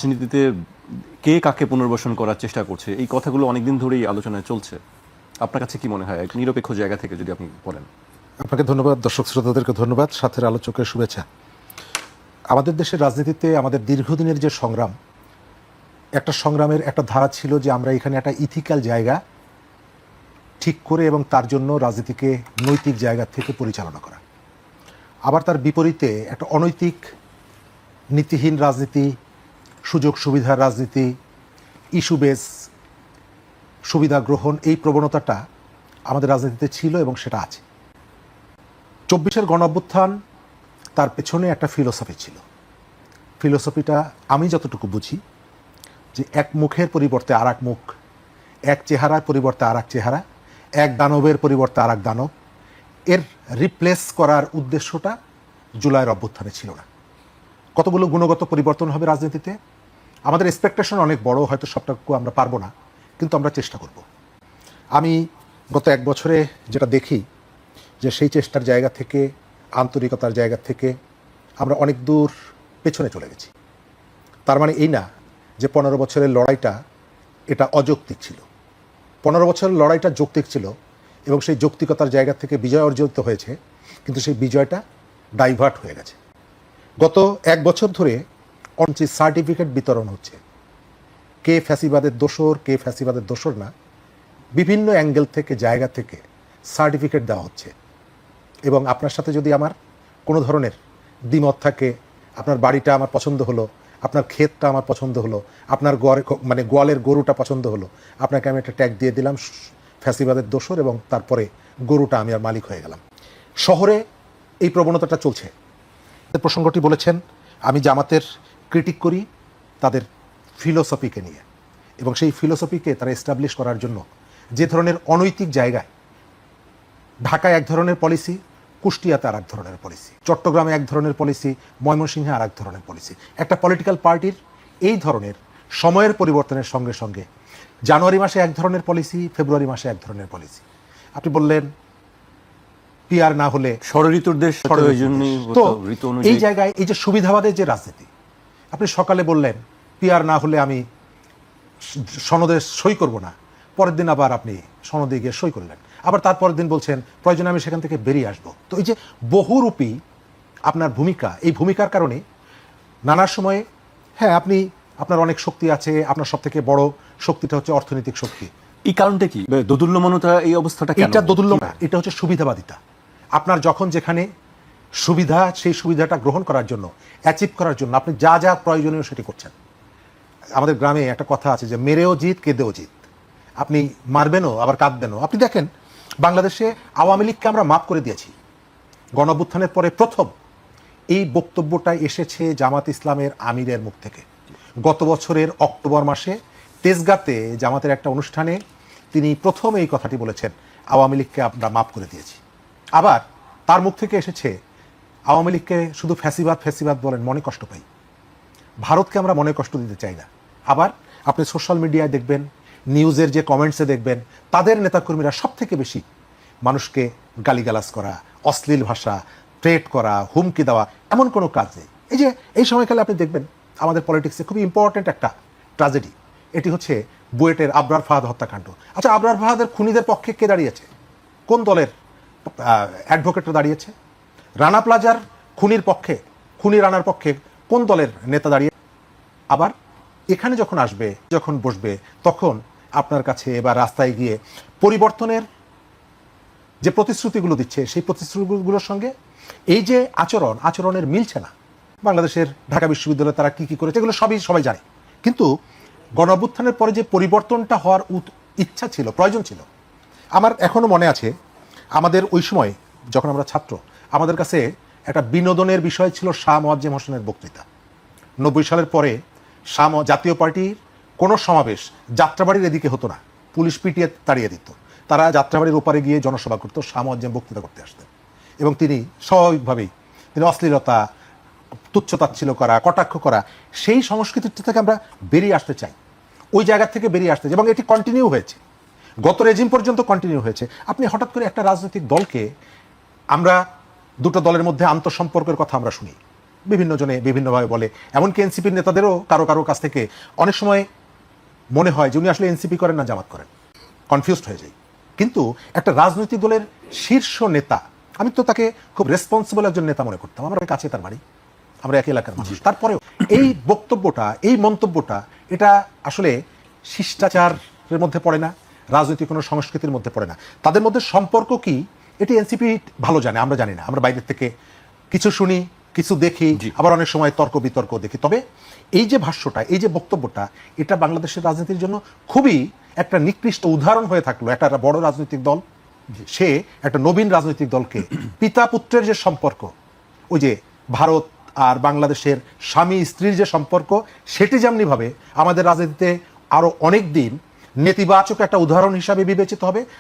রাজনীতিতে কে কাকে পুনর্বাসন করার চেষ্টা করছে, এই কথাগুলো অনেকদিন ধরেই আলোচনায় চলছে। আপনার কাছে কি মনে হয়, এক নিরপেক্ষ জায়গা থেকে যদি আপনি বলেন? আপনাকে ধন্যবাদ, দর্শক শ্রোতাদেরকে ধন্যবাদ, সাথের আলোচকের শুভেচ্ছা। আমাদের দেশের রাজনীতিতে আমাদের দীর্ঘদিনের যে সংগ্রাম, একটা সংগ্রামের একটা ধারা ছিল যে আমরা এখানে একটা ইথিক্যাল জায়গা ঠিক করে এবং তার জন্য রাজনীতিকে নৈতিক জায়গা থেকে পরিচালনা করা। আবার তার বিপরীতে একটা অনৈতিক নীতিহীন রাজনীতি, সুযোগ সুবিধার রাজনীতি, ইস্যু বেস সুবিধা গ্রহণ, এই প্রবণতাটা আমাদের রাজনীতিতে ছিল এবং সেটা আছে। 24-এর গণঅভ্যুত্থান, তার পেছনে একটা ফিলোসফি ছিল। ফিলোসফিটা আমি যতটুকু বুঝি যে এক মুখের পরিবর্তে আর এক মুখ, এক চেহারার পরিবর্তে আর এক চেহারা, এক দানবের পরিবর্তে আর এক দানব, এর রিপ্লেস করার উদ্দেশ্যটা জুলাইয়ের অভ্যুত্থানে ছিল না। কতগুলো গুণগত পরিবর্তন হবে রাজনীতিতে, আমাদের এক্সপেকটেশন অনেক বড়, হয়তো সবটুকু আমরা পারবো না, কিন্তু আমরা চেষ্টা করব। আমি গত এক বছরে যেটা দেখি যে সেই চেষ্টার জায়গা থেকে, আন্তরিকতার জায়গা থেকে আমরা অনেক দূর পেছনে চলে গেছি। তার মানে এই না যে 15 বছরের লড়াইটা এটা অযৌক্তিক ছিল। 15 বছরের লড়াইটা যৌক্তিক ছিল এবং সেই যৌক্তিকতার জায়গা থেকে বিজয় অর্জিত হয়েছে, কিন্তু সেই বিজয়টা ডাইভার্ট হয়ে গেছে। গত এক বছর ধরে অঞ্চি সার্টিফিকেট বিতরণ হচ্ছে, কে ফ্যাসিবাদের দোসর, কে ফ্যাসিবাদের দোসর না, বিভিন্ন অ্যাঙ্গেল থেকে, জায়গা থেকে সার্টিফিকেট দেওয়া হচ্ছে। এবং আপনার সাথে যদি আমার কোনো ধরনের দ্বিমত থাকে, আপনার বাড়িটা আমার পছন্দ হলো, আপনার ক্ষেতটা আমার পছন্দ হলো, আপনার গোয়ালের গরুটা পছন্দ হলো, আপনাকে আমি একটা ট্যাগ দিয়ে দিলাম ফ্যাসিবাদের দোসর, এবং তারপরে গরুটা আমি আর মালিক হয়ে গেলাম। শহরে এই প্রবণতাটা চলছে। প্রসঙ্গটি বলেছেন, আমি জামাতের ক্রিটিক করি তাদের ফিলোসফিকে নিয়ে, এবং সেই ফিলোসফিকে তারা এস্টাবলিশ করার জন্য যে ধরনের অনৈতিক জায়গায়, ঢাকায় এক ধরনের পলিসি, কুষ্টিয়াতে আর এক ধরনের পলিসি, চট্টগ্রামে এক ধরনের পলিসি, ময়মনসিংহে আর এক ধরনের পলিসি। একটা পলিটিক্যাল পার্টির এই ধরনের সময়ের পরিবর্তনের সঙ্গে সঙ্গে জানুয়ারি মাসে এক ধরনের পলিসি, ফেব্রুয়ারি মাসে এক ধরনের পলিসি। আপনি বললেন পিআর না হলে ষড়ঋতুর দেশ, তো এই জায়গায় এই যে সুবিধাবাদের যে রাজনীতি, আপনি সকালে বললেন পিআর না হলে আমি সনদে সই করব না, পরের দিন আবার আপনি সনদে গিয়ে সই করলেন, আবার তারপরের দিন বলছেন প্রয়োজনে আমি সেখান থেকে বেরিয়ে আসব। তো এই যে বহুরূপী আপনার ভূমিকা, এই ভূমিকার কারণে নানা সময়ে, হ্যাঁ আপনি, আপনার অনেক শক্তি আছে, আপনার সব থেকে বড় শক্তিটা হচ্ছে অর্থনৈতিক শক্তি। এই কারণটা কি, দোদুল্যমানতা, এই অবস্থাটা? এটা দোদুল্যমান, এটা হচ্ছে সুবিধাবাদিতা। আপনার যখন যেখানে সুবিধা, সেই সুবিধাটা গ্রহণ করার জন্য, অ্যাচিভ করার জন্য আপনি যা যা প্রয়োজনীয় সেটি করছেন। আমাদের গ্রামে একটা কথা আছে যে মেরেও জিত, কেঁদেও জিত। আপনি মারবেনও আবার কাঁদবেনও। আপনি দেখেন বাংলাদেশে আওয়ামী লীগকে আমরা মাফ করে দিয়েছি। গণঅভ্যুত্থানের পরে প্রথম এই বক্তব্যটা এসেছে জামাত ইসলামের আমিরের মুখ থেকে। গত বছরের অক্টোবর মাসে তেজগাঁতে জামাতের একটা অনুষ্ঠানে তিনি প্রথম এই কথাটি বলেছেন, আওয়ামী লীগকে আমরা মাফ করে দিয়েছি। আবার তার মুখ থেকে এসেছে আওয়ামী লীগকে শুধু ফ্যাসিবাদ ফ্যাসিবাদ বলেন, মনে কষ্ট পাই। ভারতকে আমরা মনে কষ্ট দিতে চাই না। আবার আপনি সোশ্যাল মিডিয়ায় দেখবেন, নিউজের যে কমেন্টসে দেখবেন, তাদের নেতাকর্মীরা সব থেকে বেশি মানুষকে গালিগালাজ করা, অশ্লীল ভাষা, থ্রেট করা, হুমকি দেওয়া, এমন কোনো কাজ নেই। এই যে এই সময়কালে আপনি দেখবেন আমাদের পলিটিক্সে খুবই ইম্পর্ট্যান্ট একটা ট্র্যাজেডি, এটি হচ্ছে বুয়েটের আবরার ফাহাদ হত্যাকাণ্ড। আচ্ছা, আবরার ফাহাদের খুনিদের পক্ষে কে দাঁড়িয়েছে? কোন দলের অ্যাডভোকেটরা দাঁড়িয়েছে? রানা প্লাজার খুনির পক্ষে, খুনি রানার পক্ষে কোন দলের নেতা দাঁড়িয়ে? আবার এখানে যখন আসবে, যখন বসবে, তখন আপনার কাছে এবার রাস্তায় গিয়ে পরিবর্তনের যে প্রতিশ্রুতিগুলো দিচ্ছে, সেই প্রতিশ্রুতিগুলোর সঙ্গে এই যে আচরণের মিলছে না। বাংলাদেশের ঢাকা বিশ্ববিদ্যালয়ে তারা কি কি করেছে এগুলো সবাই জানে, কিন্তু গণঅভ্যুত্থানের পরে যে পরিবর্তনটা হওয়ার ইচ্ছা ছিল, প্রয়োজন ছিল। আমার এখনো মনে আছে, আমাদের ওই সময় যখন আমরা ছাত্র, আমাদের কাছে একটা বিনোদনের বিষয় ছিল শাহ মোয়াজ্জেম হোসেনের বক্তৃতা। 90 সালের পরে জাতীয় পার্টির কোনো সমাবেশ যাত্রাবাড়ির এদিকে হতো না, পুলিশ পিটিয়ে তাড়িয়ে দিত। তারা যাত্রাবাড়ির ওপারে গিয়ে জনসভা করতো, শাহ মোয়াজ্জেম বক্তৃতা করতে আসতেন, এবং তিনি স্বাভাবিকভাবেই তিনি অশ্লীলতা, তুচ্ছতাচ্ছিল্য করা, কটাক্ষ করা, সেই সংস্কৃতি থেকে আমরা বেরিয়ে আসতে চাই, ওই জায়গা থেকে বেরিয়ে আসতে চাই, এবং এটি কন্টিনিউ হয়েছে, গত রেজিম পর্যন্ত কন্টিনিউ হয়েছে। আপনি হঠাৎ করে একটা রাজনৈতিক দলকে, আমরা দুটো দলের মধ্যে আন্তঃসম্পর্কের কথা আমরা শুনি, বিভিন্ন জনে বিভিন্নভাবে বলে, এমনকি এনসিপির নেতাদেরও কারো কারো কাছ থেকে অনেক সময় মনে হয় যে উনি আসলে এনসিপি করেন না জামাত করেন, কনফিউজড হয়ে যায়। কিন্তু একটা রাজনৈতিক দলের শীর্ষ নেতা, আমি তো তাকে খুব রেসপন্সিবল একজন নেতা মনে করতাম, আমার কাছে তার বাড়ি, আমরা একই এলাকার মানুষ, তারপরেও এই বক্তব্যটা, এই মন্তব্যটা, এটা আসলে শিষ্টাচারের মধ্যে পড়ে না, রাজনৈতিক কোনো সংস্কৃতির মধ্যে পড়ে না। তাদের মধ্যে সম্পর্ক কি এটি এনসিপি ভালো জানে, আমরা জানি না, আমরা বাইরের থেকে কিছু শুনি, কিছু দেখি, আবার অনেক সময় তর্ক বিতর্ক দেখি। তবে এই যে ভাষ্যটা, এই যে বক্তব্যটা, এটা বাংলাদেশের রাজনীতির জন্য খুবই একটা নিকৃষ্ট উদাহরণ হয়ে থাকলো। একটা বড় রাজনৈতিক দল, সে একটা নবীন রাজনৈতিক দলকে, পিতা পুত্রের যে সম্পর্ক, ওই যে ভারত আর বাংলাদেশের স্বামী স্ত্রীর যে সম্পর্ক, সেটি যেমনিভাবে আমাদের রাজনীতিতে আরো অনেক দিন নেতিবাচক একটা উদাহরণ হিসাবে বিবেচিত হবে,